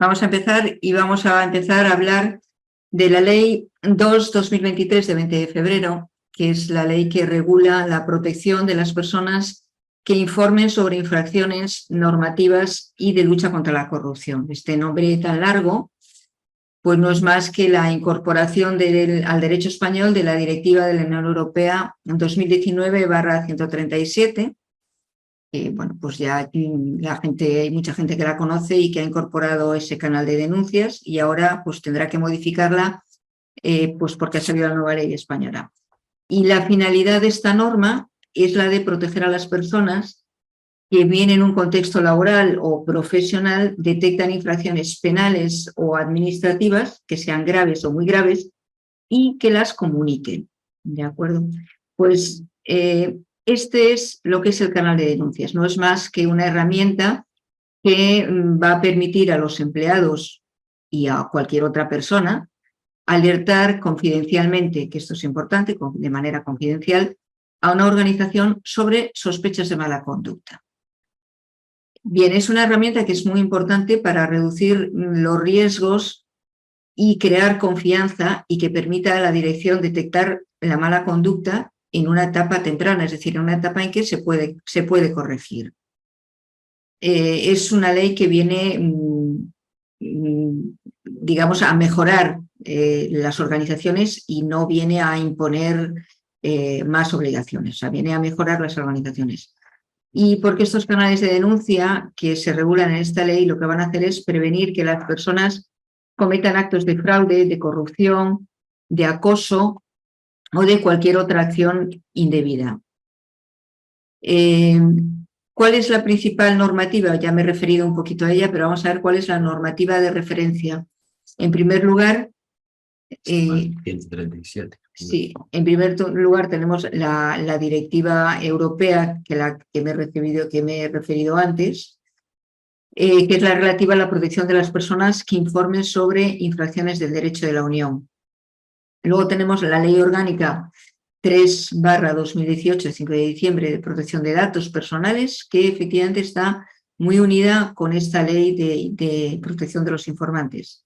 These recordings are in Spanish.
Vamos a empezar a hablar de la Ley 2/2023 de 20 de febrero, que es la ley que regula la protección de las personas que informen sobre infracciones normativas y de lucha contra la corrupción. Este nombre tan largo pues no es más que la incorporación al derecho español de la Directiva de la Unión Europea 2019/137, que bueno, pues ya hay mucha gente que la conoce y que ha incorporado ese canal de denuncias, y ahora pues tendrá que modificarla pues porque ha salido la nueva ley española. Y la finalidad de esta norma es la de proteger a las personas que bien en un contexto laboral o profesional detectan infracciones penales o administrativas que sean graves o muy graves y que las comuniquen. ¿De acuerdo? Pues este es lo que es el canal de denuncias. No es más que una herramienta que va a permitir a los empleados y a cualquier otra persona alertar confidencialmente, que esto es importante, de manera confidencial, a una organización sobre sospechas de mala conducta. Bien, es una herramienta que es muy importante para reducir los riesgos y crear confianza, y que permita a la dirección detectar la mala conducta en una etapa temprana, es decir, en una etapa en que se puede corregir. Es una ley que viene, digamos, a mejorar las organizaciones y no viene a imponer más obligaciones, o sea, viene a mejorar las organizaciones. Y porque estos canales de denuncia que se regulan en esta ley lo que van a hacer es prevenir que las personas cometan actos de fraude, de corrupción, de acoso o de cualquier otra acción indebida. ¿Cuál es la principal normativa? Ya me he referido un poquito a ella, pero vamos a ver cuál es la normativa de referencia. En primer lugar, 137. Sí, en primer lugar tenemos la directiva europea que me he referido antes, que es la relativa a la protección de las personas que informen sobre infracciones del derecho de la Unión. Luego tenemos la Ley Orgánica 3/2018, 5 de diciembre, de protección de datos personales, que efectivamente está muy unida con esta ley de protección de los informantes.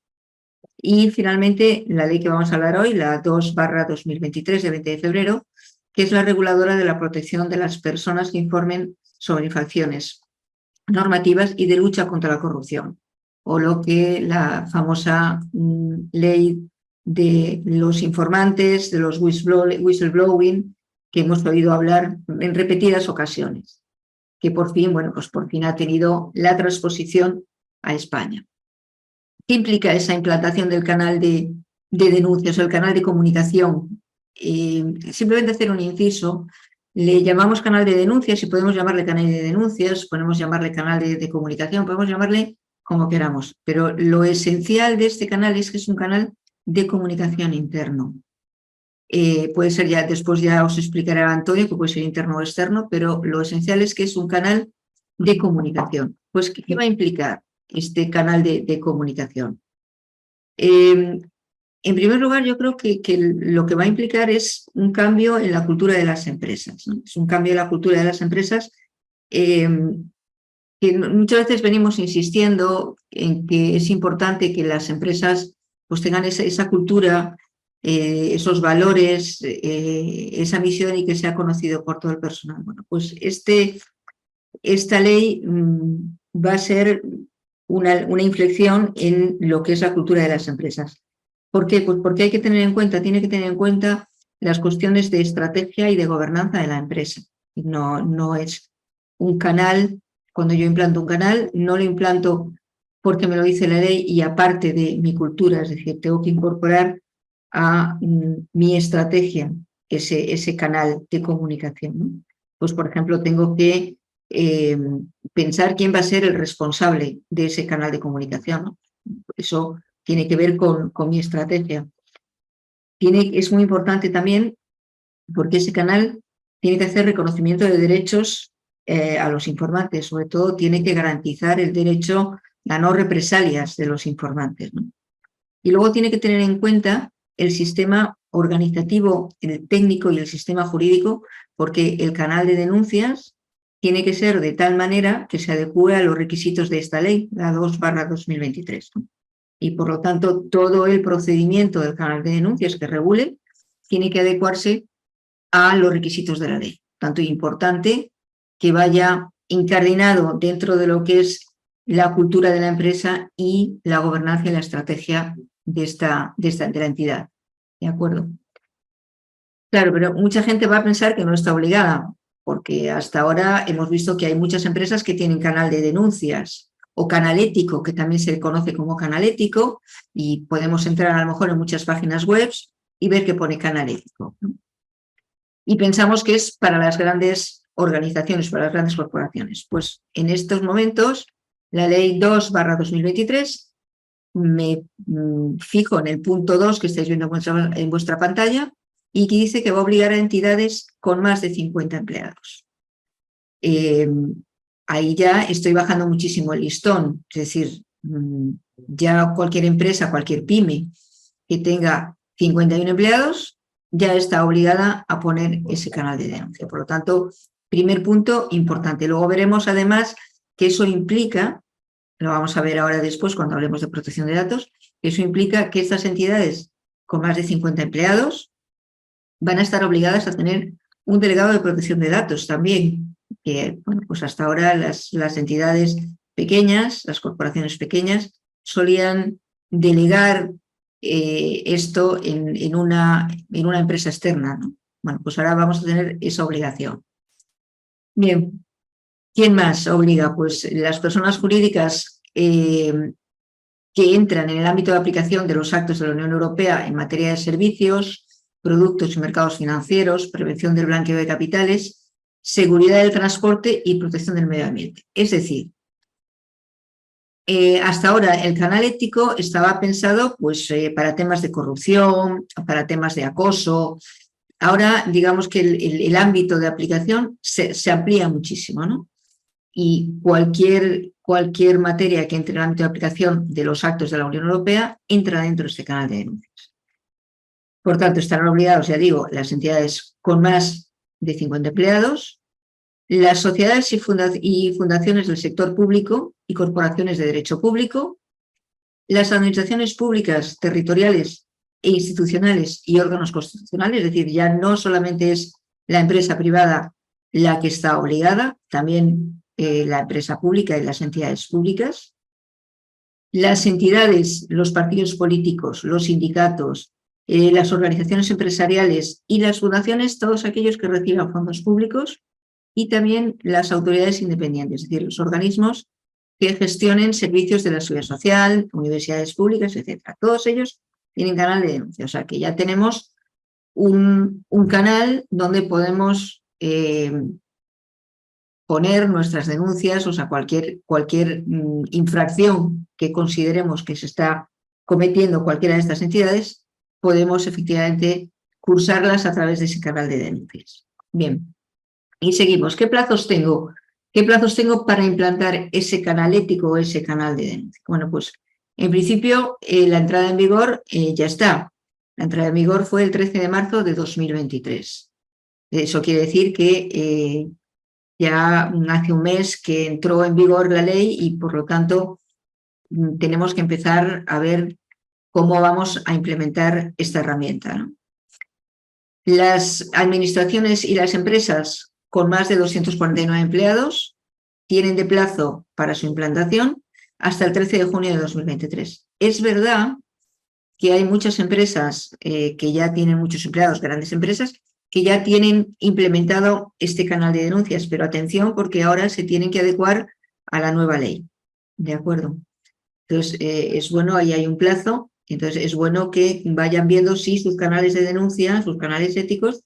Y finalmente la ley que vamos a hablar hoy, la 2/2023 de 20 de febrero, que es la reguladora de la protección de las personas que informen sobre infracciones normativas y de lucha contra la corrupción, o lo que la famosa ley de los informantes, de los whistleblowing, que hemos oído hablar en repetidas ocasiones, que por fin ha tenido la transposición a España. ¿Qué implica esa implantación del canal de denuncias o el canal de comunicación? Simplemente hacer un inciso, le llamamos canal de denuncias y podemos llamarle canal de denuncias, podemos llamarle canal de comunicación, podemos llamarle como queramos, pero lo esencial de este canal es que es un canal de comunicación interno. Puede ser después ya os explicará Antonio que puede ser interno o externo, pero lo esencial es que es un canal de comunicación. Pues, ¿qué va a implicar este canal de comunicación? En primer lugar, yo creo que lo que va a implicar es un cambio en la cultura de las empresas, ¿no? Es un cambio en la cultura de las empresas que muchas veces venimos insistiendo en que es importante que las empresas pues tengan esa cultura, esos valores, esa misión, y que sea conocido por todo el personal. Bueno, pues esta ley va a ser una inflexión en lo que es la cultura de las empresas. ¿Por qué? Pues porque tiene que tener en cuenta las cuestiones de estrategia y de gobernanza de la empresa. No es un canal. Cuando yo implanto un canal, no lo implanto porque me lo dice la ley y aparte de mi cultura, es decir, tengo que incorporar a mi estrategia ese canal de comunicación, ¿no? Pues, por ejemplo, tengo que pensar quién va a ser el responsable de ese canal de comunicación, ¿no? Eso tiene que ver con mi estrategia. Es muy importante también porque ese canal tiene que hacer reconocimiento de derechos a los informantes, sobre todo tiene que garantizar el derecho a no represalias de los informantes, ¿no? Y luego tiene que tener en cuenta el sistema organizativo, el técnico y el sistema jurídico, porque el canal de denuncias tiene que ser de tal manera que se adecue a los requisitos de esta ley, la 2/2023. ¿no? Y por lo tanto, todo el procedimiento del canal de denuncias que regule tiene que adecuarse a los requisitos de la ley. Tanto importante que vaya incardinado dentro de lo que es la cultura de la empresa y la gobernanza y la estrategia de la entidad. ¿De acuerdo? Claro, pero mucha gente va a pensar que no está obligada, porque hasta ahora hemos visto que hay muchas empresas que tienen canal de denuncias o canal ético, que también se conoce como canal ético, y podemos entrar a lo mejor en muchas páginas web y ver que pone canal ético. ¿no? Y pensamos que es para las grandes organizaciones, para las grandes corporaciones. Pues en estos momentos, la ley 2/2023, me fijo en el punto 2 que estáis viendo en vuestra pantalla, y que dice que va a obligar a entidades con más de 50 empleados. Ahí ya estoy bajando muchísimo el listón, es decir, ya cualquier empresa, cualquier pyme que tenga 51 empleados, ya está obligada a poner ese canal de denuncia. Por lo tanto, primer punto importante. Luego veremos además que eso implica, lo vamos a ver ahora después cuando hablemos de protección de datos, que eso implica que estas entidades con más de 50 empleados van a estar obligadas a tener un delegado de protección de datos también, que bueno, pues hasta ahora las entidades pequeñas, las corporaciones pequeñas, solían delegar esto en una empresa externa. ¿no? Bueno, pues ahora vamos a tener esa obligación. Bien, ¿quién más obliga? Pues las personas jurídicas que entran en el ámbito de aplicación de los actos de la Unión Europea en materia de servicios, productos y mercados financieros, prevención del blanqueo de capitales, seguridad del transporte y protección del medio ambiente. Es decir, hasta ahora el canal ético estaba pensado pues, para temas de corrupción, para temas de acoso. Ahora, digamos que el ámbito de aplicación se amplía muchísimo, ¿no? Y cualquier materia que entre en el ámbito de aplicación de los actos de la Unión Europea entra dentro de este canal de denuncias. Por tanto, estarán obligados, ya digo, las entidades con más de 50 empleados, las sociedades y fundaciones del sector público y corporaciones de derecho público, las administraciones públicas, territoriales e institucionales y órganos constitucionales, es decir, ya no solamente es la empresa privada la que está obligada, también la empresa pública y las entidades públicas, las entidades, los partidos políticos, los sindicatos, las organizaciones empresariales y las fundaciones, todos aquellos que reciban fondos públicos, y también las autoridades independientes, es decir, los organismos que gestionen servicios de la seguridad social, universidades públicas, etc. Todos ellos tienen canal de denuncia, o sea que ya tenemos un canal donde podemos poner nuestras denuncias, o sea, cualquier infracción que consideremos que se está cometiendo cualquiera de estas entidades, podemos efectivamente cursarlas a través de ese canal de denuncias. Bien, y seguimos. ¿Qué plazos tengo? ¿Qué plazos tengo para implantar ese canal ético o ese canal de denuncia? Bueno, pues en principio la entrada en vigor ya está. La entrada en vigor fue el 13 de marzo de 2023. Eso quiere decir que ya hace un mes que entró en vigor la ley y por lo tanto tenemos que empezar a ver cómo vamos a implementar esta herramienta. ¿no? Las administraciones y las empresas con más de 249 empleados tienen de plazo para su implantación hasta el 13 de junio de 2023. Es verdad que hay muchas empresas que ya tienen muchos empleados, grandes empresas, que ya tienen implementado este canal de denuncias, pero atención porque ahora se tienen que adecuar a la nueva ley, ¿de acuerdo? Entonces, es bueno, ahí hay un plazo, entonces es bueno que vayan viendo si sus canales de denuncia, sus canales éticos,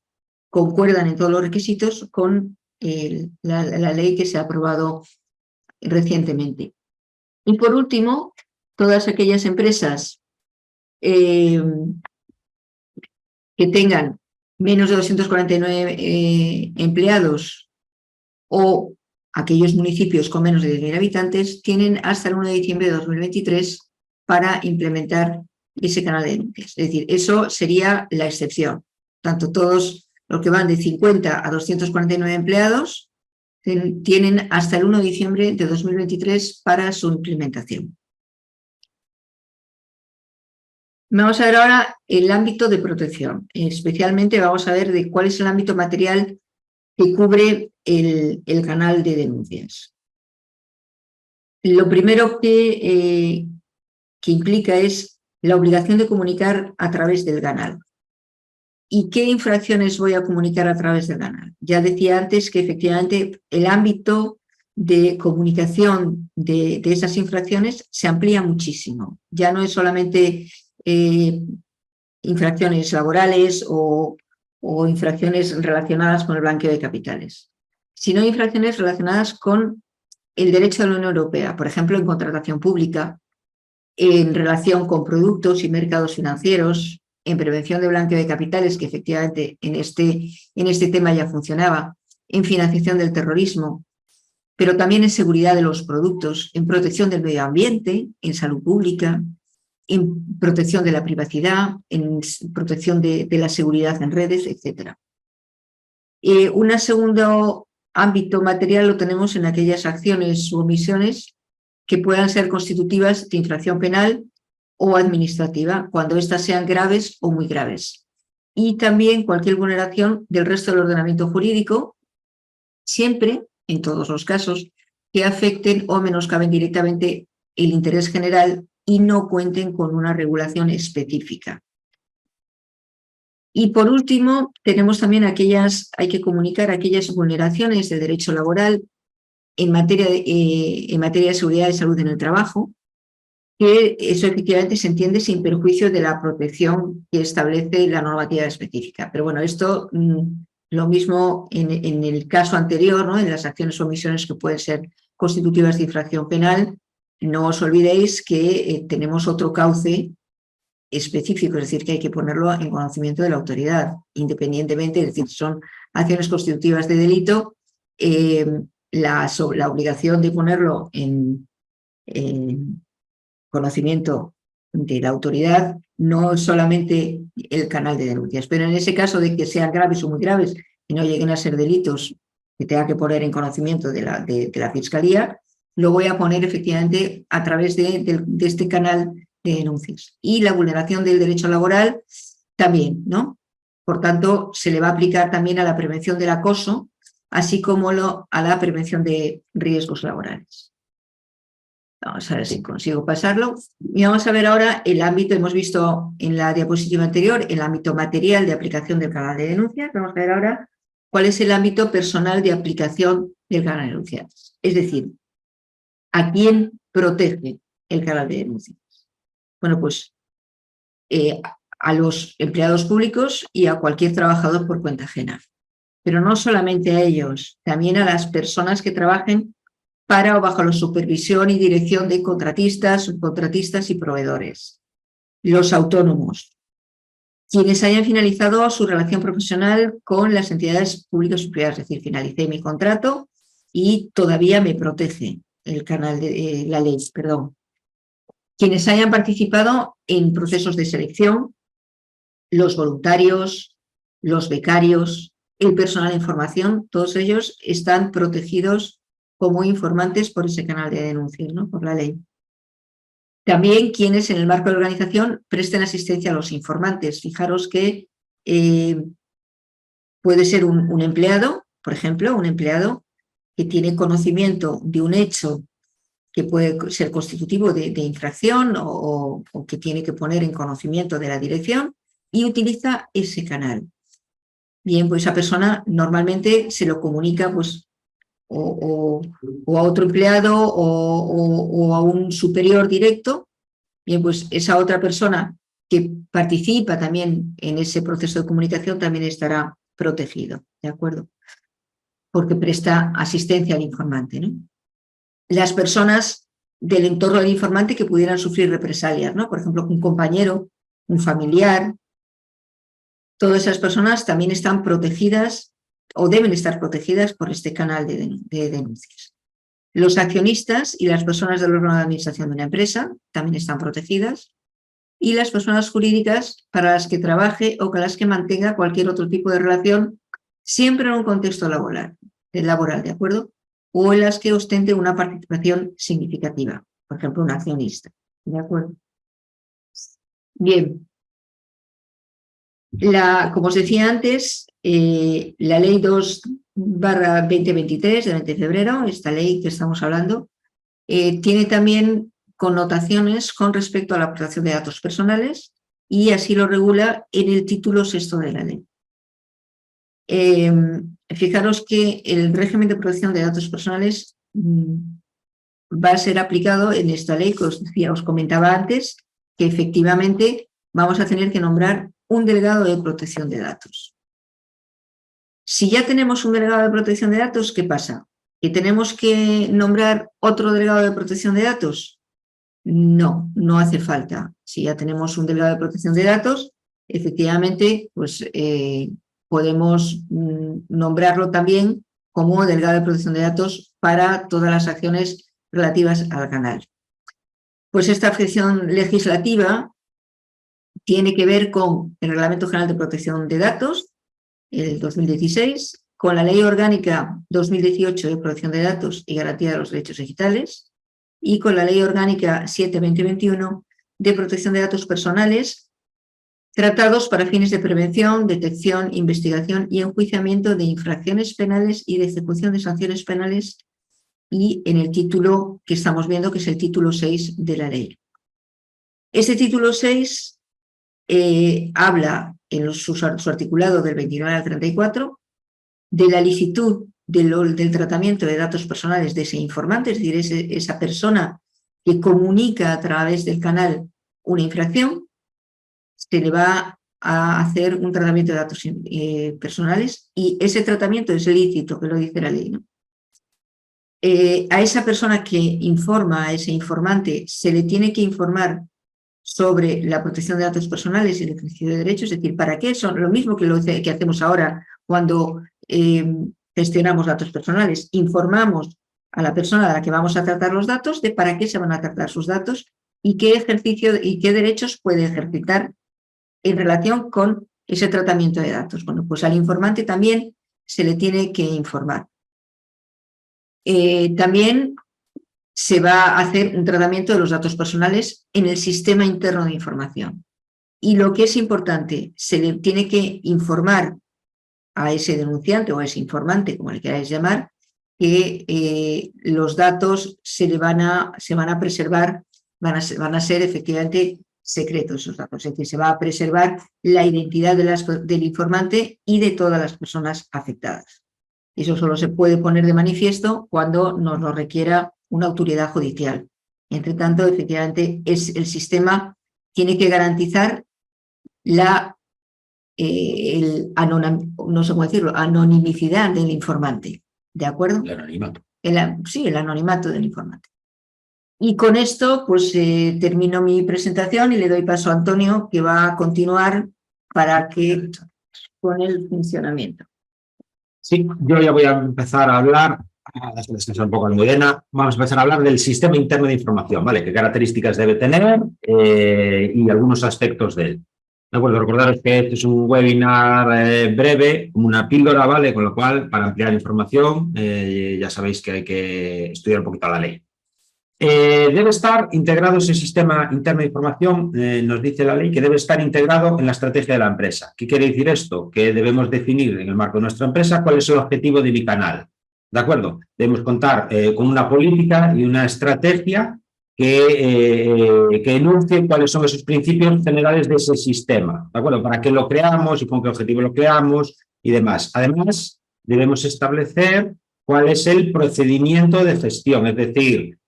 concuerdan en todos los requisitos con la ley que se ha aprobado recientemente. Y por último, todas aquellas empresas que tengan menos de 249 empleados o aquellos municipios con menos de 10.000 habitantes tienen hasta el 1 de diciembre de 2023 para implementar ese canal de denuncias. Es decir, eso sería la excepción. Tanto todos los que van de 50 a 249 empleados tienen hasta el 1 de diciembre de 2023 para su implementación. Vamos a ver ahora el ámbito de protección. Especialmente vamos a ver de cuál es el ámbito material que cubre el canal de denuncias. Lo primero que implica es la obligación de comunicar a través del canal. ¿Y qué infracciones voy a comunicar a través del canal? Ya decía antes que efectivamente el ámbito de comunicación de esas infracciones se amplía muchísimo. Ya no es solamente infracciones laborales o infracciones relacionadas con el blanqueo de capitales, sino infracciones relacionadas con el derecho de la Unión Europea, por ejemplo, en contratación pública, en relación con productos y mercados financieros, en prevención de blanqueo de capitales, que efectivamente en este tema ya funcionaba, en financiación del terrorismo, pero también en seguridad de los productos, en protección del medio ambiente, en salud pública, en protección de la privacidad, en protección de la seguridad en redes, etc. Un segundo ámbito material lo tenemos en aquellas acciones u omisiones que puedan ser constitutivas de infracción penal o administrativa, cuando éstas sean graves o muy graves. Y también cualquier vulneración del resto del ordenamiento jurídico, siempre, en todos los casos, que afecten o menoscaben directamente el interés general y no cuenten con una regulación específica. Y por último, tenemos también hay que comunicar aquellas vulneraciones del derecho laboral en materia de seguridad y salud en el trabajo, que eso efectivamente se entiende sin perjuicio de la protección que establece la normativa específica. Pero bueno, esto lo mismo en el caso anterior, ¿no? En las acciones o omisiones que pueden ser constitutivas de infracción penal, no os olvidéis que tenemos otro cauce específico, es decir, que hay que ponerlo en conocimiento de la autoridad, independientemente, es decir, son acciones constitutivas de delito, la obligación de ponerlo en conocimiento de la autoridad, no solamente el canal de denuncias, pero en ese caso de que sean graves o muy graves y no lleguen a ser delitos que tenga que poner en conocimiento de la Fiscalía, lo voy a poner efectivamente a través de este canal de denuncias. Y la vulneración del derecho laboral también, ¿no? Por tanto, se le va a aplicar también a la prevención del acoso, así como a la prevención de riesgos laborales. Vamos a ver si consigo pasarlo. Y vamos a ver ahora el ámbito, hemos visto en la diapositiva anterior, el ámbito material de aplicación del canal de denuncias. Vamos a ver ahora cuál es el ámbito personal de aplicación del canal de denuncias. Es decir, ¿a quién protege el canal de denuncias? Bueno, pues a los empleados públicos y a cualquier trabajador por cuenta ajena. Pero no solamente a ellos, también a las personas que trabajen para o bajo la supervisión y dirección de contratistas, subcontratistas y proveedores. Los autónomos, quienes hayan finalizado su relación profesional con las entidades públicas y privadas, es decir, finalicé mi contrato y todavía me protege el canal de la ley, perdón. Quienes hayan participado en procesos de selección, los voluntarios, los becarios, el personal de información, todos ellos están protegidos como informantes por ese canal de denuncias, ¿no? Por la ley. También quienes en el marco de la organización presten asistencia a los informantes. Fijaros que puede ser un empleado, por ejemplo, un empleado que tiene conocimiento de un hecho que puede ser constitutivo de infracción o que tiene que poner en conocimiento de la dirección y utiliza ese canal. Bien, pues esa persona normalmente se lo comunica pues, o a otro empleado o a un superior directo. Bien, pues esa otra persona que participa también en ese proceso de comunicación también estará protegido, ¿de acuerdo? Porque presta asistencia al informante, ¿no? Las personas del entorno del informante que pudieran sufrir represalias, ¿no? Por ejemplo, un compañero, un familiar. Todas esas personas también están protegidas o deben estar protegidas por este canal de denuncias. Los accionistas y las personas del órgano de administración de una empresa también están protegidas. Y las personas jurídicas para las que trabaje o con las que mantenga cualquier otro tipo de relación, siempre en un contexto laboral, ¿de acuerdo? o en las que ostente una participación significativa, por ejemplo, un accionista. ¿De acuerdo? Bien. Como os decía antes, la ley 2/2023 de 20 de febrero, esta ley que estamos hablando, tiene también connotaciones con respecto a la protección de datos personales y así lo regula en el título 6 de la ley. Fijaros que el régimen de protección de datos personales va a ser aplicado en esta ley que os comentaba antes, que efectivamente vamos a tener que nombrar un delegado de protección de datos. Si ya tenemos un delegado de protección de datos, ¿qué pasa? ¿Que tenemos que nombrar otro delegado de protección de datos? No, no hace falta. Si ya tenemos un delegado de protección de datos, efectivamente, pues podemos nombrarlo también como delegado de protección de datos para todas las acciones relativas al canal. Pues esta afección legislativa tiene que ver con el Reglamento General de Protección de Datos, el 2016, con la Ley Orgánica 2018 de Protección de Datos y Garantía de los Derechos Digitales y con la Ley Orgánica 7/2021 de Protección de Datos Personales, tratados para fines de prevención, detección, investigación y enjuiciamiento de infracciones penales y de ejecución de sanciones penales, y en el título que estamos viendo, que es el título 6 de la ley. Este título 6 habla en su articulado del 29 al 34 de la licitud del tratamiento de datos personales de ese informante, es decir, esa persona que comunica a través del canal una infracción, se le va a hacer un tratamiento de datos personales y ese tratamiento es lícito, que lo dice la ley, ¿no? A esa persona que informa, a ese informante, se le tiene que informar sobre la protección de datos personales y el ejercicio de derechos, es decir, ¿para qué son? Lo mismo que hacemos ahora cuando gestionamos datos personales, informamos a la persona a la que vamos a tratar los datos de para qué se van a tratar sus datos y qué ejercicio y qué derechos puede ejercitar en relación con ese tratamiento de datos. Bueno, pues al informante también se le tiene que informar. También se va a hacer un tratamiento de los datos personales en el sistema interno de información. Y lo que es importante, se le tiene que informar a ese denunciante o a ese informante, como le queráis llamar, que los datos se van a preservar, van a ser efectivamente secretos esos datos. Es decir, se va a preservar la identidad del informante y de todas las personas afectadas. Eso solo se puede poner de manifiesto cuando nos lo requiera una autoridad judicial. Entre tanto, efectivamente, el sistema tiene que garantizar no sé cómo decirlo, anonimicidad del informante. ¿De acuerdo? El anonimato. Sí, el anonimato del informante. Y con esto, pues termino mi presentación y le doy paso a Antonio, que va a continuar con el funcionamiento. Sí, yo ya voy a empezar a hablar, descansar un poco la Almudena, vamos a empezar a hablar del sistema interno de información, ¿vale? ¿Qué características debe tener y algunos aspectos de él? De acuerdo, recordaros que este es un webinar breve, como una píldora, ¿vale? Con lo cual, para ampliar información, ya sabéis que hay que estudiar un poquito la ley. Debe estar integrado ese sistema interno de información, nos dice la ley, que debe estar integrado en la estrategia de la empresa. ¿Qué quiere decir esto? Que debemos definir en el marco de nuestra empresa cuál es el objetivo de mi canal. ¿De acuerdo? Debemos contar con una política y una estrategia que enuncie cuáles son esos principios generales de ese sistema. ¿De acuerdo? Para qué lo creamos y con qué objetivo lo creamos y demás. Además, debemos establecer cuál es el procedimiento de gestión, es decir,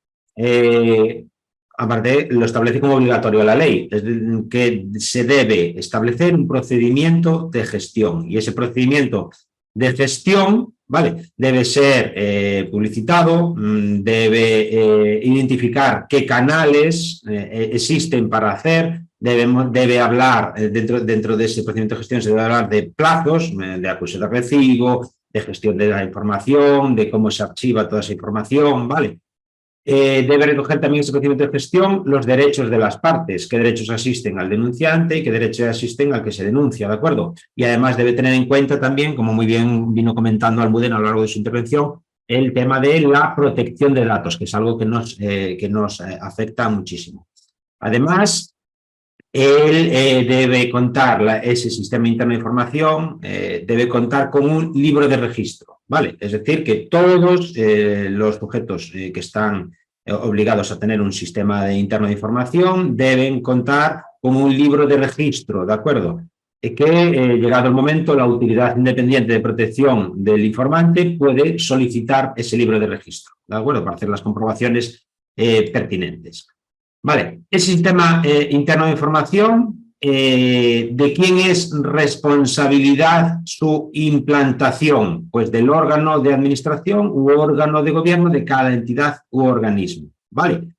aparte lo establece como obligatorio la ley, es que se debe establecer un procedimiento de gestión y ese procedimiento de gestión, ¿vale? Debe ser publicitado, debe identificar qué canales existen para hacer, debe hablar, dentro de ese procedimiento de gestión se debe hablar de plazos, de acuso de recibo, de gestión de la información, de cómo se archiva toda esa información, ¿vale? Debe recoger también ese procedimiento de gestión los derechos de las partes, qué derechos asisten al denunciante y qué derechos asisten al que se denuncia, ¿de acuerdo? Y además debe tener en cuenta también, como muy bien vino comentando Almudena a lo largo de su intervención, el tema de la protección de datos, que es algo que nos afecta muchísimo. Además, él debe contar, ese sistema interno de información debe contar con un libro de registro, ¿vale? Es decir, que todos los sujetos que están obligados a tener un sistema interno de información deben contar con un libro de registro, ¿de acuerdo? Que llegado el momento, la Autoridad Independiente de Protección del Informante puede solicitar ese libro de registro, ¿de acuerdo? Para hacer las comprobaciones pertinentes. Vale, el sistema interno de información, ¿de quién es responsabilidad su implantación? Pues del órgano de administración u órgano de gobierno de cada entidad u organismo. Vale,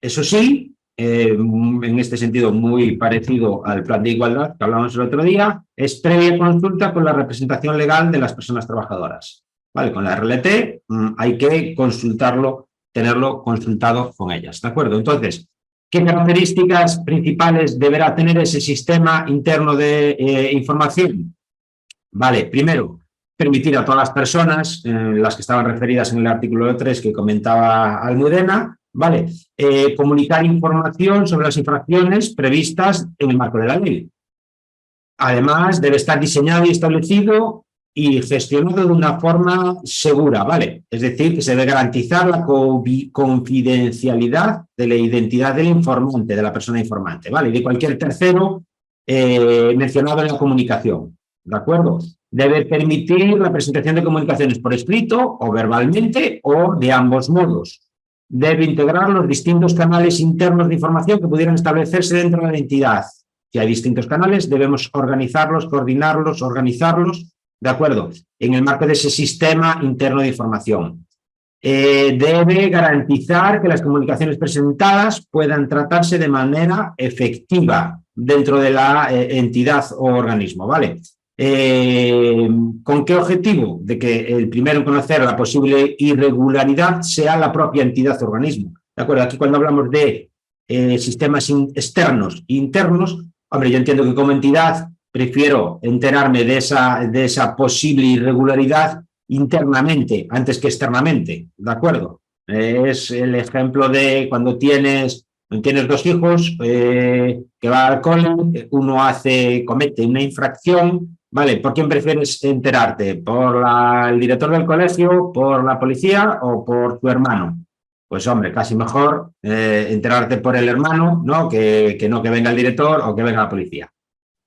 eso sí, en este sentido muy parecido al plan de igualdad que hablábamos el otro día, es previa consulta con la representación legal de las personas trabajadoras. Vale, con la RLT hay que consultarlo, tenerlo consultado con ellas, ¿de acuerdo? Entonces, ¿qué características principales deberá tener ese sistema interno de información? Vale, primero, permitir a todas las personas, las que estaban referidas en el artículo 3 que comentaba Almudena, vale, comunicar información sobre las infracciones previstas en el marco de la ley. Además, debe estar diseñado y establecido y gestionado de una forma segura, ¿vale? Es decir, que se debe garantizar la confidencialidad de la identidad del informante, de la persona informante, ¿vale? Y de cualquier tercero mencionado en la comunicación, ¿de acuerdo? Debe permitir la presentación de comunicaciones por escrito o verbalmente o de ambos modos. Debe integrar los distintos canales internos de información que pudieran establecerse dentro de la entidad. Si hay distintos canales, debemos organizarlos, coordinarlos, organizarlos, ¿de acuerdo? En el marco de ese sistema interno de información. Debe garantizar que las comunicaciones presentadas puedan tratarse de manera efectiva dentro de la entidad o organismo, ¿vale? ¿Con qué objetivo? De que el primero en conocer la posible irregularidad sea la propia entidad o organismo. ¿De acuerdo? Aquí cuando hablamos de sistemas externos e internos, hombre, yo entiendo que como entidad prefiero enterarme de esa posible irregularidad internamente antes que externamente, ¿de acuerdo? Es el ejemplo de cuando tienes dos hijos que va al cole, uno comete una infracción, ¿vale? ¿Por quién prefieres enterarte? ¿Por el director del colegio, por la policía o por tu hermano? Pues hombre, casi mejor enterarte por el hermano, ¿no? Que venga el director o que venga la policía.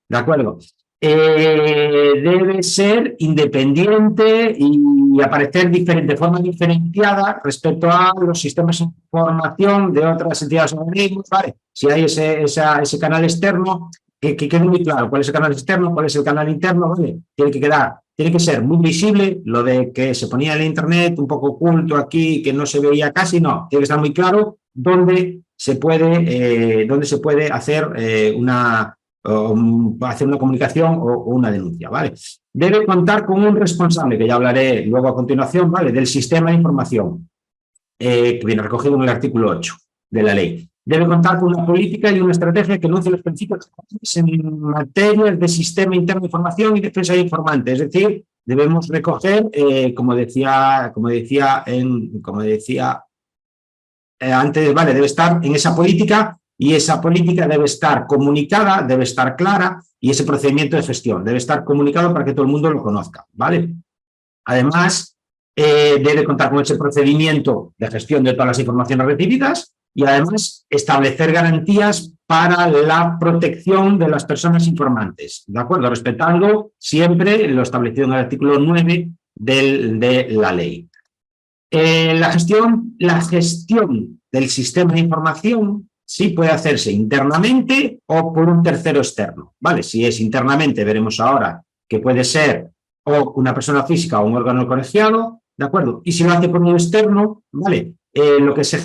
¿De acuerdo? Debe ser independiente y aparecer de forma diferenciada respecto a los sistemas de información de otras entidades o organismos, ¿vale? Si hay ese canal externo, que quede muy claro cuál es el canal externo, cuál es el canal interno, ¿vale? Tiene que ser muy visible, lo de que se ponía en el internet un poco oculto aquí, que no se veía casi, no, tiene que estar muy claro dónde se puede hacer una comunicación o una denuncia, ¿vale? Debe contar con un responsable, que ya hablaré luego a continuación, ¿vale? Del sistema de información, que viene recogido en el artículo 8 de la ley. Debe contar con una política y una estrategia que enuncie los principios en materia de sistema interno de información y defensa de informantes. Es decir, debemos recoger, como decía antes, ¿vale? Debe estar en esa política y esa política debe estar comunicada, debe estar clara y ese procedimiento de gestión debe estar comunicado para que todo el mundo lo conozca, ¿vale? Además, debe contar con ese procedimiento de gestión de todas las informaciones recibidas y además establecer garantías para la protección de las personas informantes, ¿de acuerdo? Respetando siempre lo establecido en el artículo 9 de la ley. La gestión del sistema de información sí puede hacerse internamente o por un tercero externo, ¿vale? Si es internamente, veremos ahora que puede ser o una persona física o un órgano colegiado, ¿de acuerdo? Y si lo hace por un externo, ¿vale? Lo que se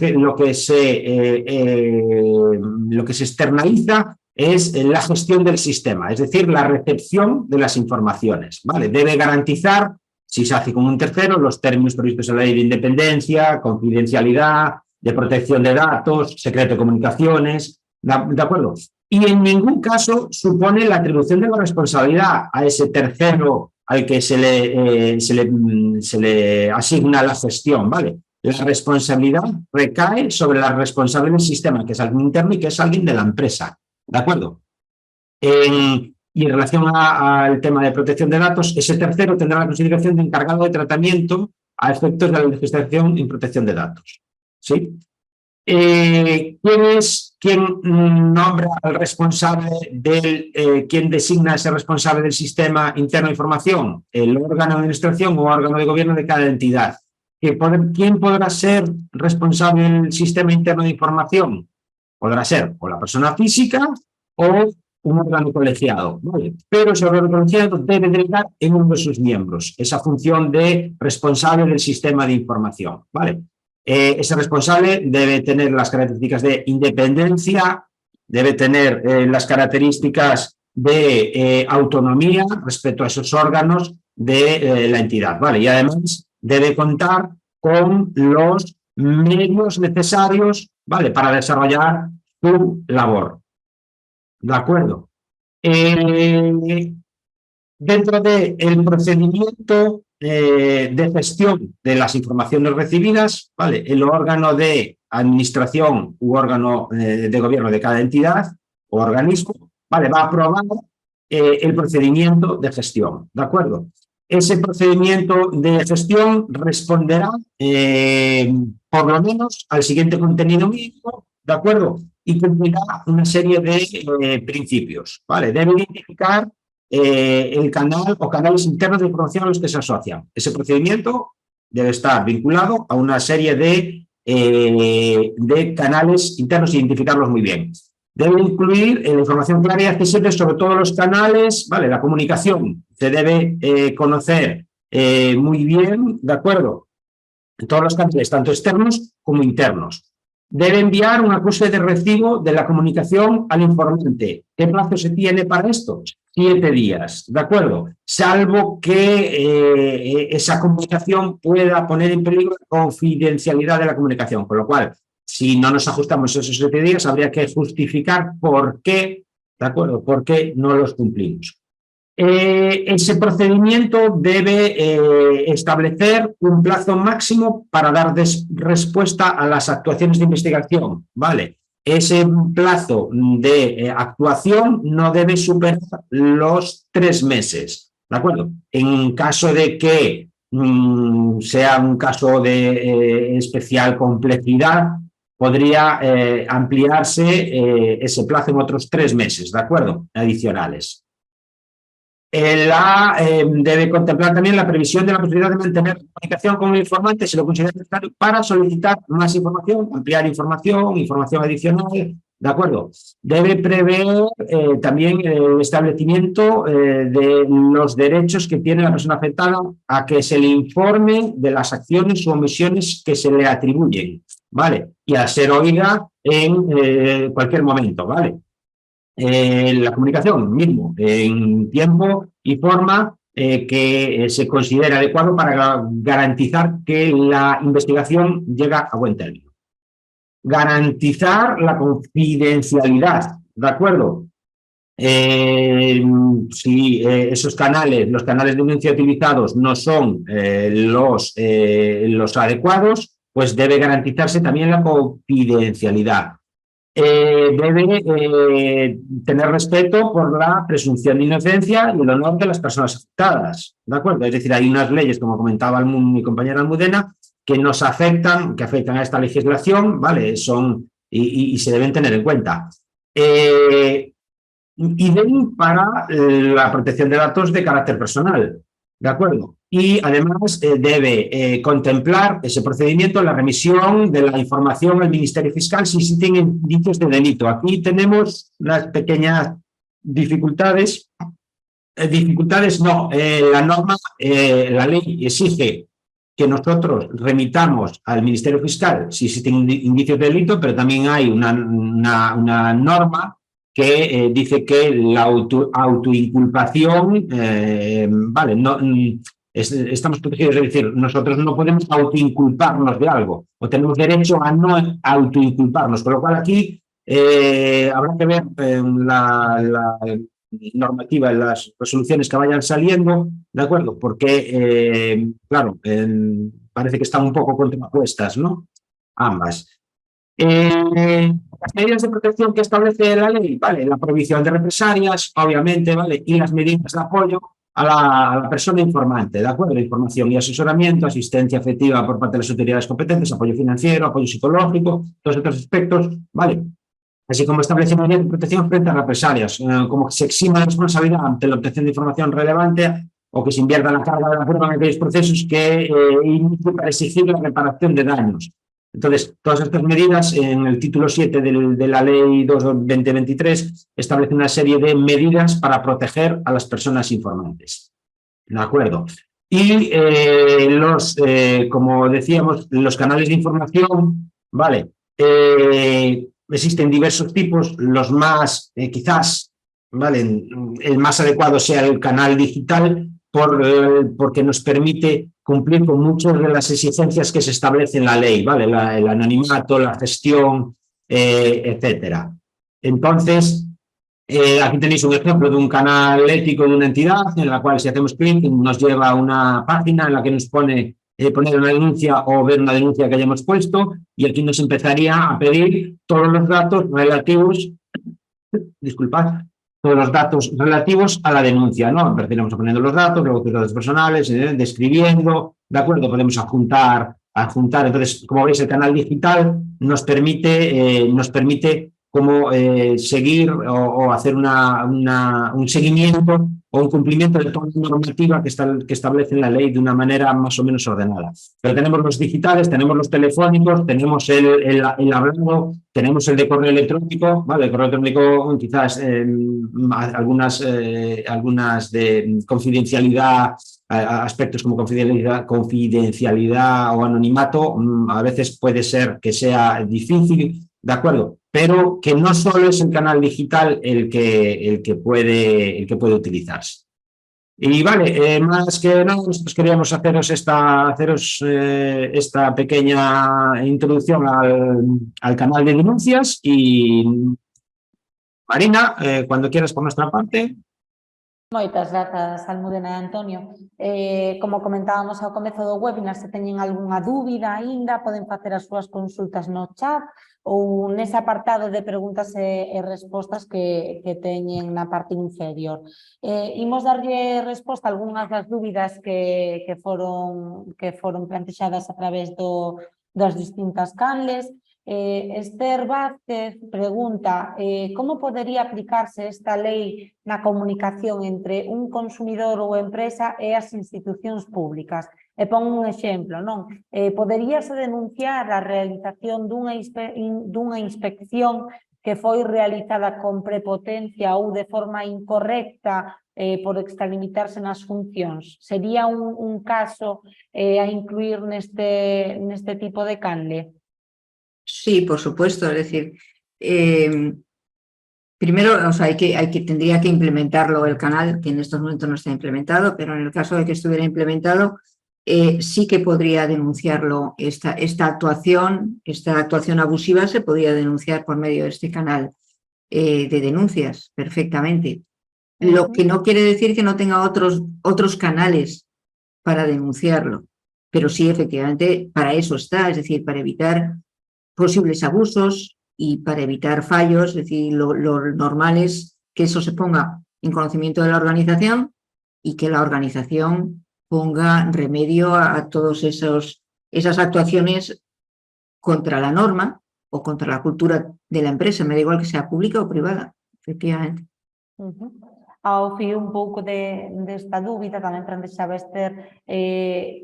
externaliza es la gestión del sistema, es decir, la recepción de las informaciones, ¿vale? Debe garantizar, si se hace con un tercero, los términos previstos en la ley de independencia, confidencialidad, de protección de datos, secreto de comunicaciones, ¿de acuerdo? Y en ningún caso supone la atribución de la responsabilidad a ese tercero al que se le asigna la gestión, ¿vale? La responsabilidad recae sobre la responsable del sistema, que es alguien interno y que es alguien de la empresa, ¿de acuerdo? Y en relación al tema de protección de datos, ese tercero tendrá la consideración de encargado de tratamiento a efectos de la legislación y protección de datos, ¿sí? ¿Quién nombra al responsable quién designa a ese responsable del sistema interno de información? El órgano de administración o órgano de gobierno de cada entidad. ¿Quién podrá ser responsable del sistema interno de información? Podrá ser o la persona física o un órgano colegiado, ¿vale? Pero ese órgano colegiado debe delegar en uno de sus miembros esa función de responsable del sistema de información, ¿vale? Ese responsable debe tener las características de independencia, debe tener las características de autonomía respecto a esos órganos de la entidad, ¿vale? Y además debe contar con los medios necesarios, ¿vale?, para desarrollar su labor. ¿De acuerdo? Dentro del procedimiento de gestión de las informaciones recibidas, ¿vale?, el órgano de administración u órgano de gobierno de cada entidad o organismo, ¿vale?, va a aprobar el procedimiento de gestión, ¿de acuerdo? Ese procedimiento de gestión responderá por lo menos al siguiente contenido mínimo, ¿de acuerdo? Y cumplirá una serie de principios, ¿vale? Debe identificar el canal o canales internos de información a los que se asocian. Ese procedimiento debe estar vinculado a una serie de canales internos e identificarlos muy bien. Debe incluir la información clara y accesible sobre todos los canales, ¿vale? La comunicación se debe conocer muy bien, ¿de acuerdo? Todos los canales, tanto externos como internos. Debe enviar un acuse de recibo de la comunicación al informante. ¿Qué plazo se tiene para esto? 7 días, ¿de acuerdo? Salvo que esa comunicación pueda poner en peligro la confidencialidad de la comunicación, con lo cual, si no nos ajustamos a esos 7 días, habría que justificar por qué, ¿de acuerdo?, por qué no los cumplimos. Ese procedimiento debe establecer un plazo máximo para dar respuesta a las actuaciones de investigación, ¿vale? Ese plazo de actuación no debe superar los 3 meses, ¿de acuerdo? En caso de que sea un caso de especial complejidad, podría ampliarse ese plazo en otros 3 meses, ¿de acuerdo?, adicionales. Debe contemplar también la previsión de la posibilidad de mantener comunicación con el informante si lo considera necesario para solicitar más información, ampliar información adicional, ¿de acuerdo? Debe prever también el establecimiento de los derechos que tiene la persona afectada a que se le informe de las acciones o omisiones que se le atribuyen, ¿vale? Y a ser oída en cualquier momento, ¿vale? La comunicación mismo, en tiempo y forma que se considera adecuado para garantizar que la investigación llega a buen término. Garantizar la confidencialidad, ¿de acuerdo? Si esos canales, los canales de denuncia utilizados no son los adecuados, pues debe garantizarse también la confidencialidad. Debe tener respeto por la presunción de inocencia y el honor de las personas afectadas, ¿de acuerdo? Es decir, hay unas leyes, como comentaba mi compañera Almudena, que nos afectan, que afectan a esta legislación, ¿vale? Y se deben tener en cuenta. Idem para la protección de datos de carácter personal, ¿de acuerdo? Y además debe contemplar ese procedimiento, la remisión de la información al Ministerio Fiscal si existen indicios de delito. Aquí tenemos unas pequeñas dificultades. La norma, la ley exige que nosotros remitamos al Ministerio Fiscal si existen indicios de delito, pero también hay una norma que dice que la autoinculpación, vale, no, estamos protegidos, es decir, nosotros no podemos autoinculparnos de algo, o tenemos derecho a no autoinculparnos, con lo cual aquí habrá que ver normativa en las resoluciones que vayan saliendo, ¿de acuerdo? Porque, claro, parece que están un poco contrapuestas, ¿no? Ambas. Las medidas de protección que establece la ley, ¿vale? La prohibición de represalias, obviamente, ¿vale? Y las medidas de apoyo a la persona informante, ¿de acuerdo? Información y asesoramiento, asistencia afectiva por parte de las autoridades competentes, apoyo financiero, apoyo psicológico, todos estos aspectos, ¿vale? Así como establece medidas de protección frente a represalias, como que se exima de responsabilidad ante la obtención de información relevante o que se invierta la carga de la prueba en aquellos procesos que inicien para exigir la reparación de daños. Entonces, todas estas medidas, en el título 7 de la Ley 2/2023, establece una serie de medidas para proteger a las personas informantes. ¿De acuerdo? Y como decíamos, los canales de información, ¿vale? Existen diversos tipos, los más, quizás, ¿vale? El más adecuado sea el canal digital, porque nos permite cumplir con muchas de las exigencias que se establecen en la ley, ¿vale? El anonimato, la gestión, etcétera. Entonces, aquí tenéis un ejemplo de un canal ético de una entidad en la cual si hacemos clic nos lleva a una página en la que nos pone poner una denuncia o ver una denuncia que hayamos puesto y aquí nos empezaría a pedir todos los datos relativos, disculpad, todos los datos relativos a la denuncia, ¿no? Empezaremos poniendo los datos, luego tus datos personales, describiendo, ¿de acuerdo? Podemos adjuntar. Entonces, como veis, el canal digital nos permite como seguir o hacer un seguimiento o un cumplimiento de toda la normativa que establece la ley de una manera más o menos ordenada. Pero tenemos los digitales, tenemos los telefónicos, tenemos el hablado, tenemos el de correo electrónico, ¿vale? El correo electrónico quizás algunas de confidencialidad, aspectos como confidencialidad o anonimato, a veces puede ser que sea difícil, ¿de acuerdo? Pero que no solo es el canal digital el que puede utilizarse. Y vale, más que nada, nosotros queríamos haceros esta pequeña introducción al canal de denuncias y Marina, cuando quieras por nuestra parte. Moitas grazas, Almudena e Antonio. Como comentábamos ao comezo do webinar, se teñen algunha dúbida aínda, poden facer as súas consultas no chat ou nese apartado de preguntas e respostas que teñen na parte inferior. Imos darlle resposta a algunhas das dúbidas que foron plantexadas a través das distintas canles. Esther Vázquez pregunta como podería aplicarse esta lei na comunicación entre un consumidor ou empresa e as institucións públicas. E pon un exemplo, non? Poderíase denunciar a realización dunha inspección que foi realizada con prepotencia ou de forma incorrecta por extralimitarse nas funcións. Sería un caso a incluir neste tipo de canle? Sí, por supuesto, es decir, primero, o sea, tendría que implementarlo el canal, que en estos momentos no está implementado, pero en el caso de que estuviera implementado, sí que podría denunciarlo. Esta actuación abusiva se podría denunciar por medio de este canal de denuncias, perfectamente. Lo que no quiere decir que no tenga otros canales para denunciarlo, pero sí, efectivamente, para eso está, es decir, para evitar posibles abusos y para evitar fallos, es decir, lo normal es que eso se ponga en conocimiento de la organización y que la organización ponga remedio a todas esas actuaciones contra la norma o contra la cultura de la empresa, me da igual que sea pública o privada, efectivamente. Ao fío un pouco desta dúbida, tamén plantexaba Esther,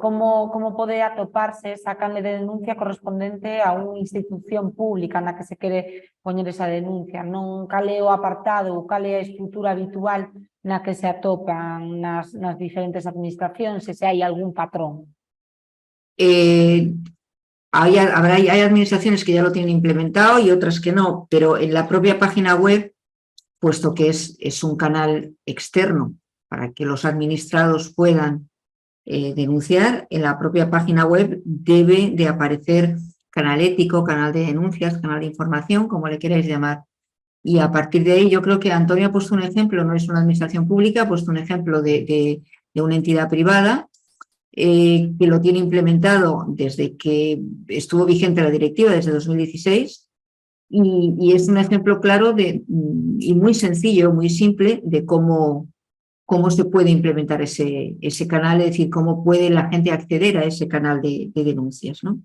como pode atoparse esa canle de denuncia correspondente a unha institución pública na que se quere poñer esa denuncia, non cal é o apartado ou cal é a estrutura habitual na que se atopan nas diferentes administracións, se hai algún patrón. Hay administraciones que ya lo tienen implementado y otras que no, pero en la propia página web, puesto que es un canal externo para que los administrados puedan denunciar, en la propia página web debe de aparecer canal ético, canal de denuncias, canal de información, como le queráis llamar. Y a partir de ahí yo creo que Antonio ha puesto un ejemplo, no es una administración pública, ha puesto un ejemplo de una entidad privada que lo tiene implementado desde que estuvo vigente la directiva, desde 2016, y es un ejemplo claro y muy sencillo, muy simple de cómo se puede implementar ese canal, es decir, cómo puede la gente acceder a ese canal de denuncias, ¿no?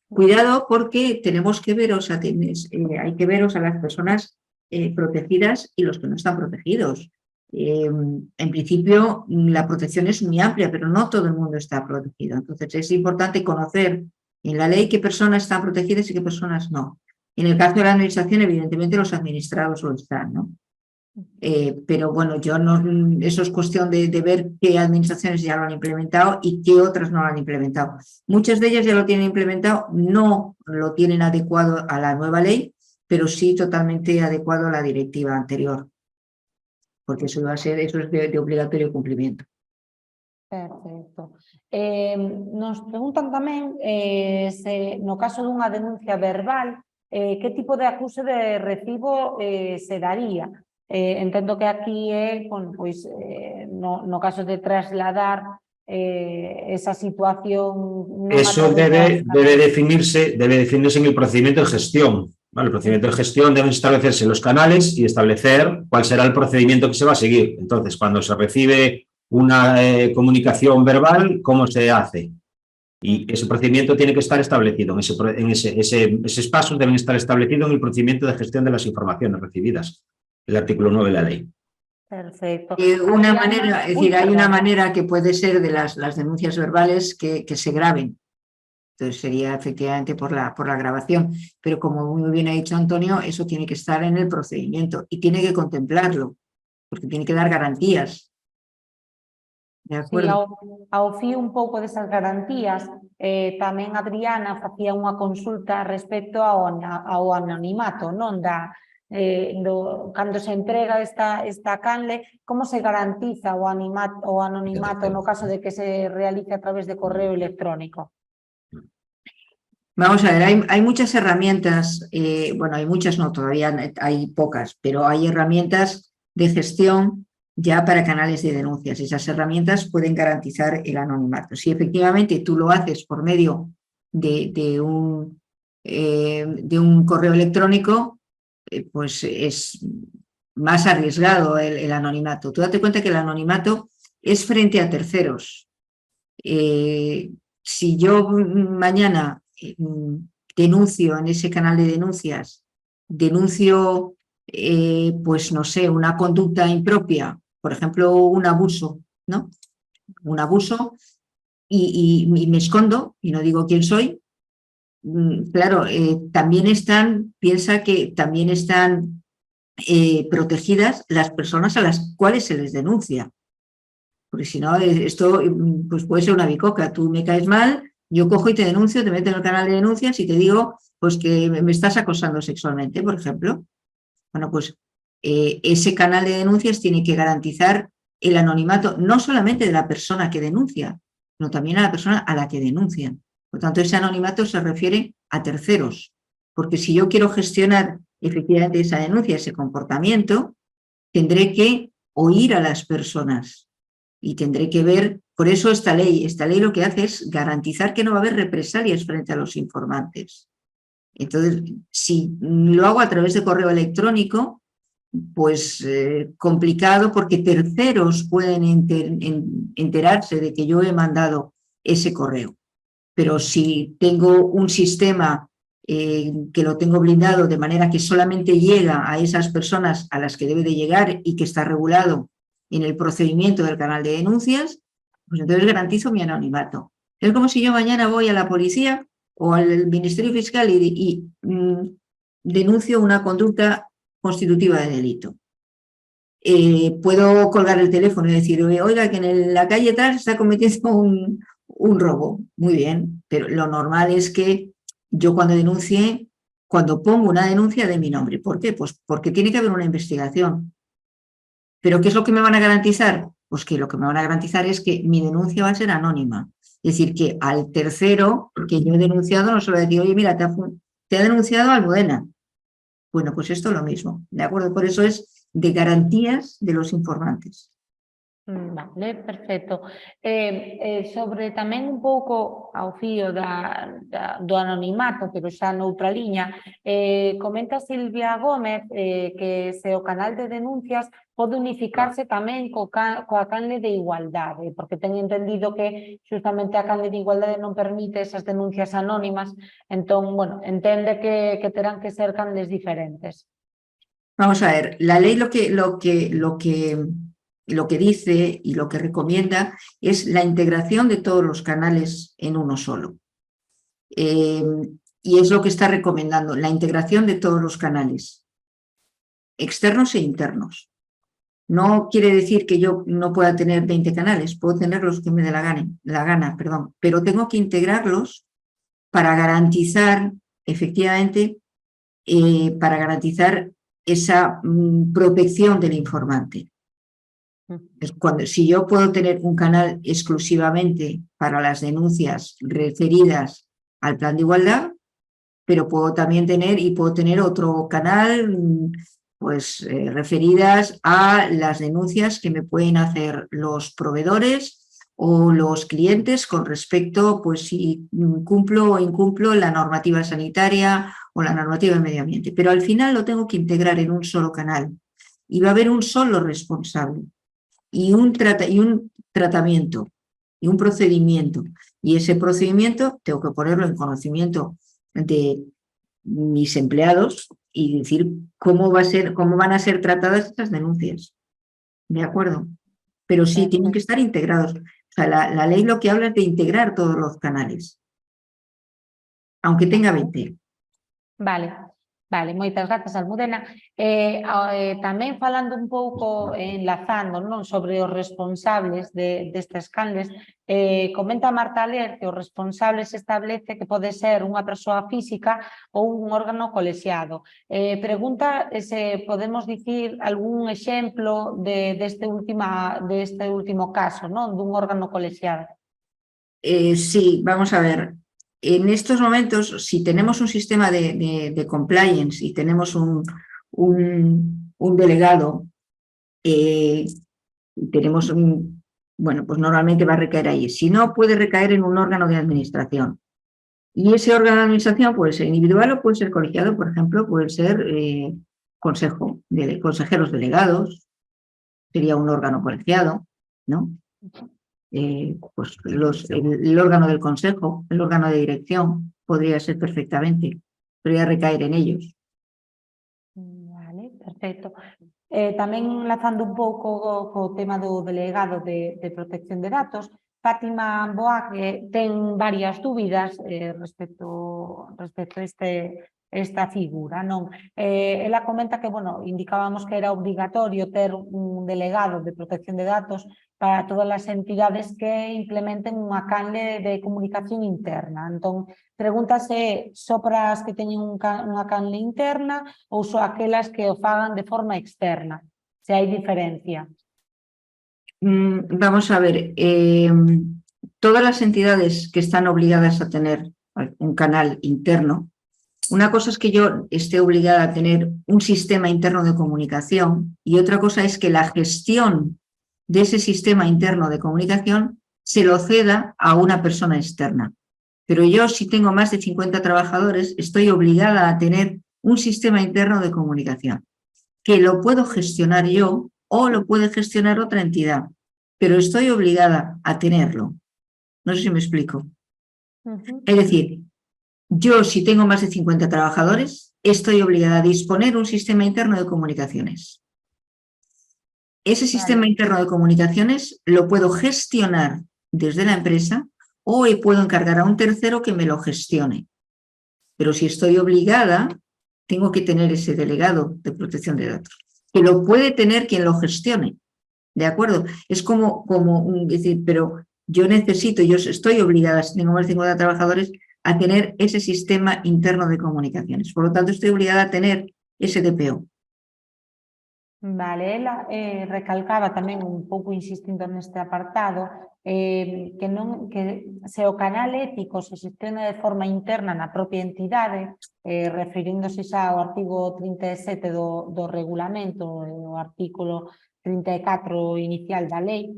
Cuidado porque tenemos que ver, hay que ver a las personas protegidas y los que no están protegidos. En principio, la protección es muy amplia, pero no todo el mundo está protegido. Entonces, es importante conocer en la ley qué personas están protegidas y qué personas no. En el caso de la administración, evidentemente, los administrados lo están, ¿no? Pero bueno, eso es cuestión de ver qué administraciones ya lo han implementado y qué otras no lo han implementado. Muchas de ellas ya lo tienen implementado, no lo tienen adecuado a la nueva ley, pero sí totalmente adecuado a la directiva anterior, porque eso es de obligatorio cumplimiento. Perfecto. Nos preguntan tamén no caso dunha denuncia verbal, que tipo de acuse de recibo se daría? Entendo que aquí é, pois, no caso de trasladar esa situación... Eso debe definirse en el procedimiento de gestión. ¿Vale? El procedimiento de gestión deben establecerse los canales y establecer cuál será el procedimiento que se va a seguir. Entonces, cuando se recibe una comunicación verbal, ¿cómo se hace? Y ese procedimiento tiene que estar establecido, esos pasos deben estar establecidos en el procedimiento de gestión de las informaciones recibidas, el artículo 9 de la ley. Perfecto. Es decir, hay una manera que puede ser de las denuncias verbales que se graben. Entonces sería efectivamente por la grabación, pero como muy bien ha dicho Antonio, eso tiene que estar en el procedimiento y tiene que contemplarlo, porque tiene que dar garantías. De acuerdo. Sí, ao fío un pouco desas garantías, tamén Adriana facía unha consulta respecto ao anonimato, non cando se entrega esta canle, como se garantiza o anonimato no caso de que se realice a través de correo electrónico? Vamos a ver, hay muchas herramientas, bueno, hay muchas no, todavía hay pocas, pero hay herramientas de gestión ya para canales de denuncias. Esas herramientas pueden garantizar el anonimato. Si efectivamente tú lo haces por medio de un correo electrónico, pues es más arriesgado el anonimato. Tú date cuenta que el anonimato es frente a terceros. Si yo mañana denuncio en ese canal de denuncias, pues no sé, una conducta impropia, por ejemplo, un abuso, ¿no? Un abuso y me escondo y no digo quién soy. Claro, piensa que también están protegidas las personas a las cuales se les denuncia. Porque si no, esto pues puede ser una bicoca. Tú me caes mal, yo cojo y te denuncio, te meto en el canal de denuncias y te digo pues que me estás acosando sexualmente, por ejemplo. Bueno, pues ese canal de denuncias tiene que garantizar el anonimato no solamente de la persona que denuncia, sino también a la persona a la que denuncian. Por tanto, ese anonimato se refiere a terceros, porque si yo quiero gestionar efectivamente esa denuncia, ese comportamiento, tendré que oír a las personas y tendré que ver, por eso esta ley lo que hace es garantizar que no va a haber represalias frente a los informantes. Entonces, si lo hago a través de correo electrónico, pues complicado porque terceros pueden enterarse de que yo he mandado ese correo. Pero si tengo un sistema que lo tengo blindado de manera que solamente llega a esas personas a las que debe de llegar y que está regulado en el procedimiento del canal de denuncias, pues entonces garantizo mi anonimato. Es como si yo mañana voy a la policía o al Ministerio Fiscal y denuncio una conducta constitutiva de delito. Puedo colgar el teléfono y decir, oiga, que en la calle tal se está cometiendo un robo. Muy bien, pero lo normal es que yo cuando pongo una denuncia de mi nombre. ¿Por qué? Pues porque tiene que haber una investigación. ¿Pero qué es lo que me van a garantizar? Pues que lo que me van a garantizar es que mi denuncia va a ser anónima. Es decir, que al tercero que yo he denunciado no se lo voy a decir, oye, mira, te ha denunciado Almudena. Bueno, pues esto es lo mismo, ¿de acuerdo? Por eso es de garantías de los informantes. Vale, perfecto. Sobre tamén un pouco ao fío do anonimato, pero xa noutra liña, comenta Silvia Gómez que se o canal de denuncias pode unificarse tamén coa canle de igualdade, porque ten entendido que justamente a canle de igualdade non permite esas denuncias anónimas, entón, bueno, entende que terán que ser canles diferentes. Vamos a ver, la ley lo que dice y lo que recomienda es la integración de todos los canales en uno solo. Y es lo que está recomendando, la integración de todos los canales, externos e internos. No quiere decir que yo no pueda tener 20 canales, puedo tener los que me dé la gana, pero tengo que integrarlos para garantizar, efectivamente, para garantizar esa protección del informante. Si yo puedo tener un canal exclusivamente para las denuncias referidas al plan de igualdad, pero puedo tener otro canal pues referidas a las denuncias que me pueden hacer los proveedores o los clientes con respecto, pues si cumplo o incumplo la normativa sanitaria o la normativa de medio ambiente. Pero al final lo tengo que integrar en un solo canal y va a haber un solo responsable y un tratamiento y un procedimiento. Y ese procedimiento tengo que ponerlo en conocimiento de mis empleados y decir cómo van a ser tratadas estas denuncias. ¿De acuerdo? Pero sí, tienen que estar integrados. O sea, la ley lo que habla es de integrar todos los canales, aunque tenga 20. Vale, moitas grazas, Almudena. Tamén falando un pouco, enlazando, non, sobre os responsables destes canles, comenta Marta Ler que os responsables establece que pode ser unha persoa física ou un órgano colexiado. Pregunta se podemos dicir algún exemplo deste último caso, non, dun órgano colexiado. Sí, vamos a ver. En estos momentos, si tenemos un sistema de compliance y tenemos un delegado, tenemos bueno, pues normalmente va a recaer ahí. Si no, puede recaer en un órgano de administración. Y ese órgano de administración puede ser individual o puede ser colegiado, por ejemplo, puede ser consejeros delegados, sería un órgano colegiado, ¿no? Pues el órgano del consejo, el órgano de dirección, podría ser perfectamente, podría recaer en ellos. Vale, perfecto. Tamén enlazando un pouco co tema do delegado de protección de datos, Fátima Boa ten varias dúbidas respecto a esta figura, non? Ela comenta que, bueno, indicábamos que era obligatorio ter un delegado de protección de datos para todas as entidades que implementen unha canle de comunicación interna. Entón, pregúntase só para as que teñen unha canle interna ou só aquelas que o fagan de forma externa, se hai diferencia. Vamos a ver, todas las entidades que están obligadas a tener un canal interno, una cosa es que yo esté obligada a tener un sistema interno de comunicación y otra cosa es que la gestión de ese sistema interno de comunicación se lo ceda a una persona externa. Pero yo, si tengo más de 50 trabajadores, estoy obligada a tener un sistema interno de comunicación, que lo puedo gestionar yo o lo puede gestionar otra entidad, pero estoy obligada a tenerlo. No sé si me explico. Es decir, yo, si tengo más de 50 trabajadores, estoy obligada a disponer un sistema interno de comunicaciones. Ese sistema interno de comunicaciones lo puedo gestionar desde la empresa o puedo encargar a un tercero que me lo gestione. Pero si estoy obligada, tengo que tener ese delegado de protección de datos, que lo puede tener quien lo gestione. ¿De acuerdo? Es como decir, pero yo estoy obligada, si tengo más de 50 trabajadores, a tener ese sistema interno de comunicaciones. Por lo tanto, estoy obligada a tener ese DPO. Vale, ela recalcaba tamén un pouco insistindo neste apartado que se o canal ético se xestiona de forma interna na propia entidade, referíndose xa ao artigo 37 do regulamento e o artículo 34 inicial da lei,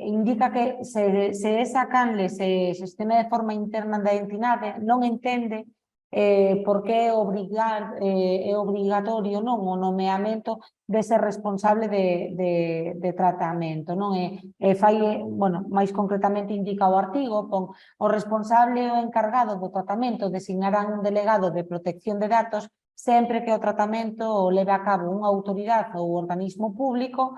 indica que se esa canle se xestiona de forma interna da entidade non entende porque é obrigatorio non o nomeamento dese responsable de tratamento. Non bueno, máis concretamente indica o artigo, pon o responsable ou encargado do tratamento designarán un delegado de protección de datos sempre que o tratamento o leve a cabo unha autoridade ou organismo público,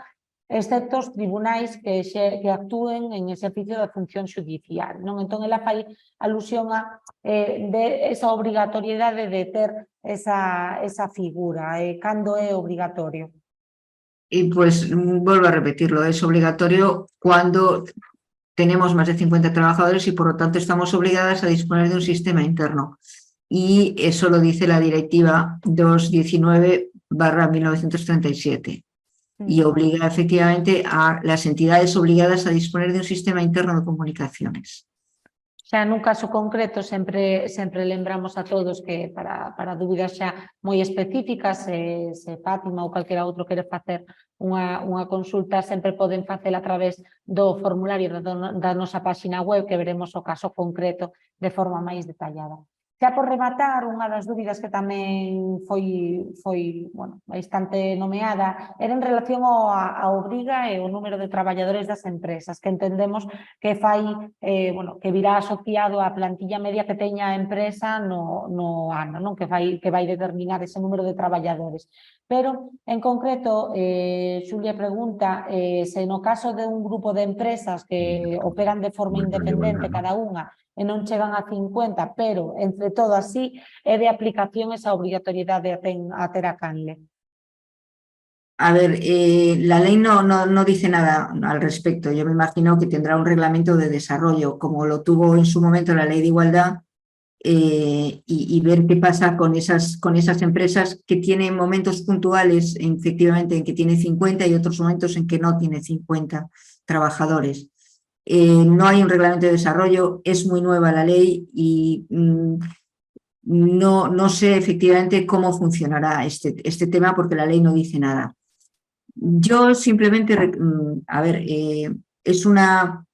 excepto os tribunais que actúen en exercicio da función xudicial. Non? Entón, ela fai alusión a de esa obrigatoriedade de ter esa figura, cando é obrigatorio. Y pues vuelvo a repetirlo, es obligatorio cuando tenemos más de 50 trabajadores y por lo tanto estamos obligadas a disponer de un sistema interno. Y eso lo dice la Directiva 219/1937. Y obliga efectivamente a las entidades obligadas a disponer de un sistema interno de comunicaciones. Xa nun caso concreto sempre lembramos a todos que para dúbidas xa moi específicas, se Fátima ou calquera outro quere facer unha consulta, sempre poden facela a través do formulario da nosa página web, que veremos o caso concreto de forma máis detallada. Xa por rematar, unha das dúbidas que tamén foi bastante nomeada era en relación á obriga e o número de traballadores das empresas, que entendemos que que virá asociado á plantilla media que teña a empresa no ano, non? Que vai determinar ese número de traballadores. Pero, en concreto, Xulia pregunta se no caso de un grupo de empresas que operan de forma independente cada unha e non chegan a 50, pero, entre todo así, é de aplicación esa obrigatoriedade a ter a canle. A ver, la ley no dice nada al respecto. Yo me imagino que tendrá un reglamento de desarrollo, como lo tuvo en su momento la Ley de Igualdad, y ver qué pasa con esas empresas que tienen momentos puntuales, efectivamente, en que tiene 50 y otros momentos en que no tiene 50 trabajadores. No hay un reglamento de desarrollo, es muy nueva la ley y no sé efectivamente cómo funcionará este tema porque la ley no dice nada. Yo simplemente, a ver, es una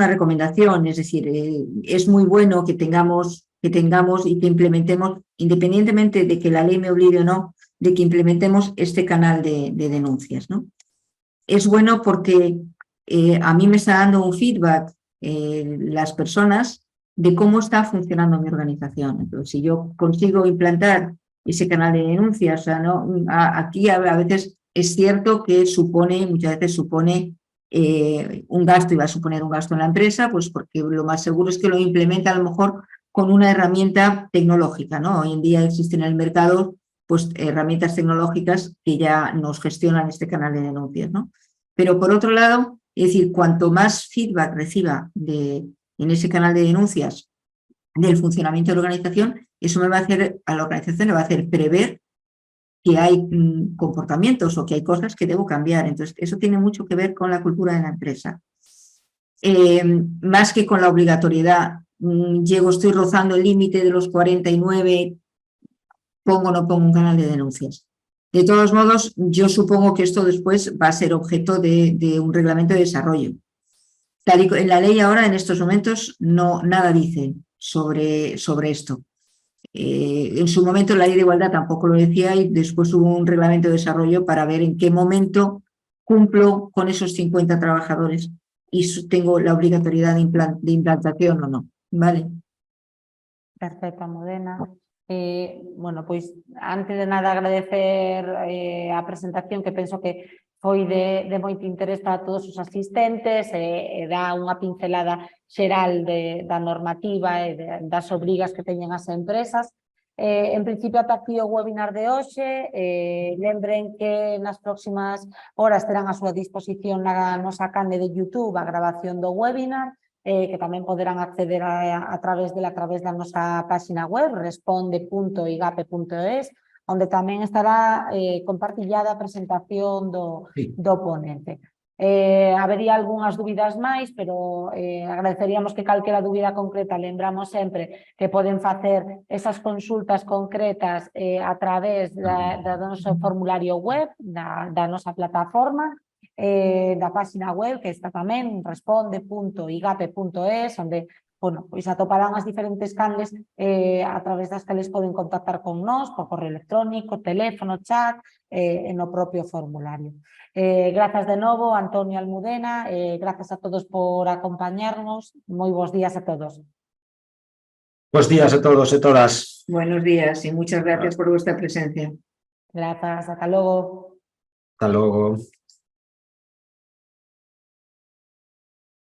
recomendación, es decir, es muy bueno que tengamos y que implementemos, independientemente de que la ley me obligue o no, de que implementemos este canal de denuncias, ¿no? Es bueno porque a mí me está dando un feedback las personas de cómo está funcionando mi organización. Entonces, si yo consigo implantar ese canal de denuncias, o sea, ¿no? Aquí a veces es cierto que muchas veces supone un gasto, y va a suponer un gasto en la empresa, pues porque lo más seguro es que lo implementa a lo mejor con una herramienta tecnológica, ¿no? Hoy en día existen en el mercado pues herramientas tecnológicas que ya nos gestionan este canal de denuncias, ¿no? Pero por otro lado, es decir, cuanto más feedback reciba en ese canal de denuncias del funcionamiento de la organización, eso me va a hacer, a la organización le va a hacer prever que hay comportamientos o que hay cosas que debo cambiar. Entonces, eso tiene mucho que ver con la cultura de la empresa. Más que con la obligatoriedad, estoy rozando el límite de los 49, pongo o no pongo un canal de denuncias. De todos modos, yo supongo que esto después va a ser objeto de un reglamento de desarrollo. En la ley ahora, en estos momentos, nada dice sobre esto. En su momento la Ley de Igualdad tampoco lo decía y después hubo un reglamento de desarrollo para ver en qué momento cumplo con esos 50 trabajadores y tengo la obligatoriedad de implantación o no. ¿Vale? Perfecto, Almudena. Bueno, pois antes de nada agradecer a presentación que penso que foi de moito interés para todos os asistentes e dá unha pincelada xeral da normativa e das obrigas que teñen as empresas. En principio, ata aquí o webinar de hoxe. Lembren que nas próximas horas terán a súa disposición na nosa canle de YouTube a grabación do webinar, que tamén poderán acceder a través da nosa página web responde.igape.es, onde tamén estará compartillada a presentación do ponente. Habería algunhas dúbidas máis, pero agradeceríamos que calquera dúbida concreta, lembramos sempre que poden facer esas consultas concretas a través do noso formulario web, da nosa plataforma, da página web que está tamén responde.igape.es, onde pois atoparán as diferentes canles a través das que les poden contactar con nós, por correo electrónico, teléfono, chat, e no propio formulario. Grazas de novo, Antonio Almudena, grazas a todos por acompañarnos, moi bons días a todos. Buenos días a todos y todas. Buenos días y muchas gracias por vuestra presencia. Grazas, ata logo. Hasta luego.